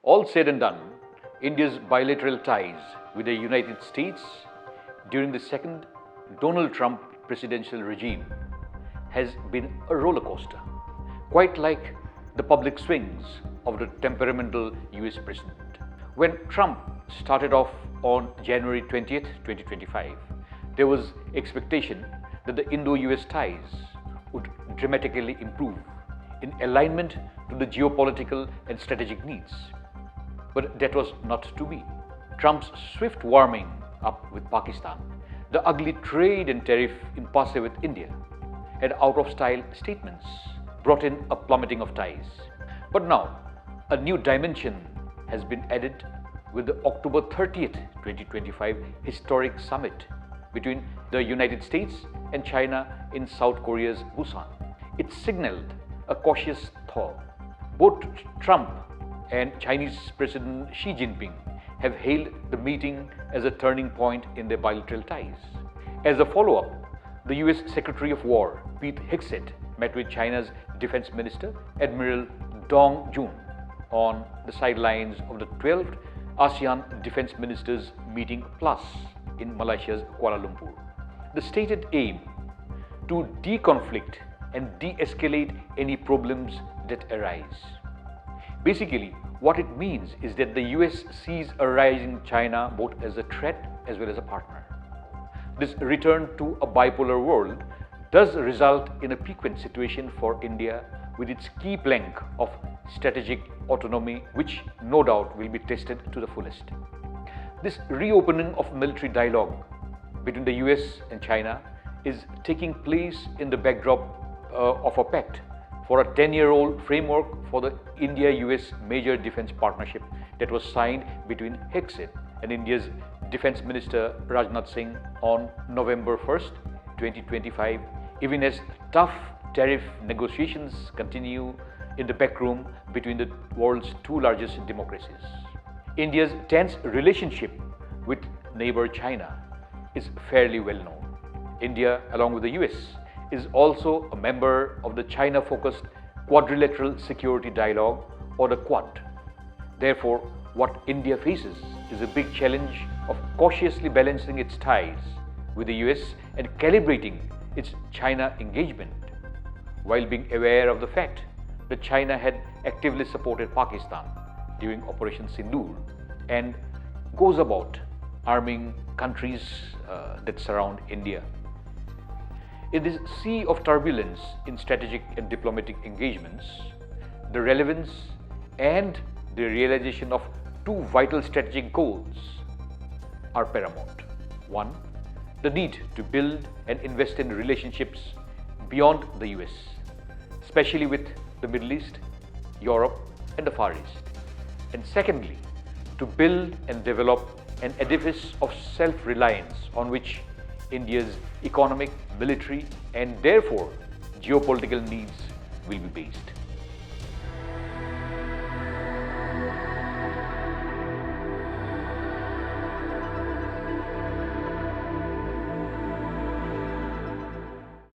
All said and done, India's bilateral ties with the United States during the second Donald Trump presidential regime has been a roller coaster, quite like the public swings of the temperamental US president. When Trump started off on January 20th, 2025, there was expectation that the Indo-US ties would dramatically improve in alignment to the geopolitical and strategic needs. But that was not to be. Trump's swift warming up with Pakistan, the ugly trade and tariff impasse with India, and out-of-style statements brought in a plummeting of ties. But now, a new dimension has been added with the October 30th, 2025 historic summit between the United States and China in South Korea's Busan. It signaled a cautious thaw. Both Trump and Chinese President Xi Jinping have hailed the meeting as a turning point in their bilateral ties. As a follow-up, the US Secretary of War, Pete Hegseth, met with China's Defense Minister, Admiral Dong Jun, on the sidelines of the 12th ASEAN Defense Ministers Meeting Plus in Malaysia's Kuala Lumpur. The stated aim to deconflict and de-escalate any problems that arise. Basically, what it means is that the US sees a rising China both as a threat as well as a partner. This return to a bipolar world does result in a piquant situation for India with its key plank of strategic autonomy, which no doubt will be tested to the fullest. This reopening of military dialogue between the US and China is taking place in the backdrop of a pact for a 10-year-old framework for the India-US major defense partnership that was signed between Hegseth and India's Defense Minister Rajnath Singh on November 1st, 2025, even as tough tariff negotiations continue in the back room between the world's two largest democracies. India's tense relationship with neighbor China is fairly well known. India, along with the US, is also a member of the China-focused Quadrilateral Security Dialogue, or the Quad. Therefore, what India faces is a big challenge of cautiously balancing its ties with the US and calibrating its China engagement, while being aware of the fact that China had actively supported Pakistan during Operation Sindoor and goes about arming countries that surround India. In this sea of turbulence in strategic and diplomatic engagements, the relevance and the realization of two vital strategic goals are paramount. One, the need to build and invest in relationships beyond the US, especially with the Middle East, Europe, and the Far East. And secondly, to build and develop an edifice of self-reliance on which India's economic, military, and therefore geopolitical needs will be based.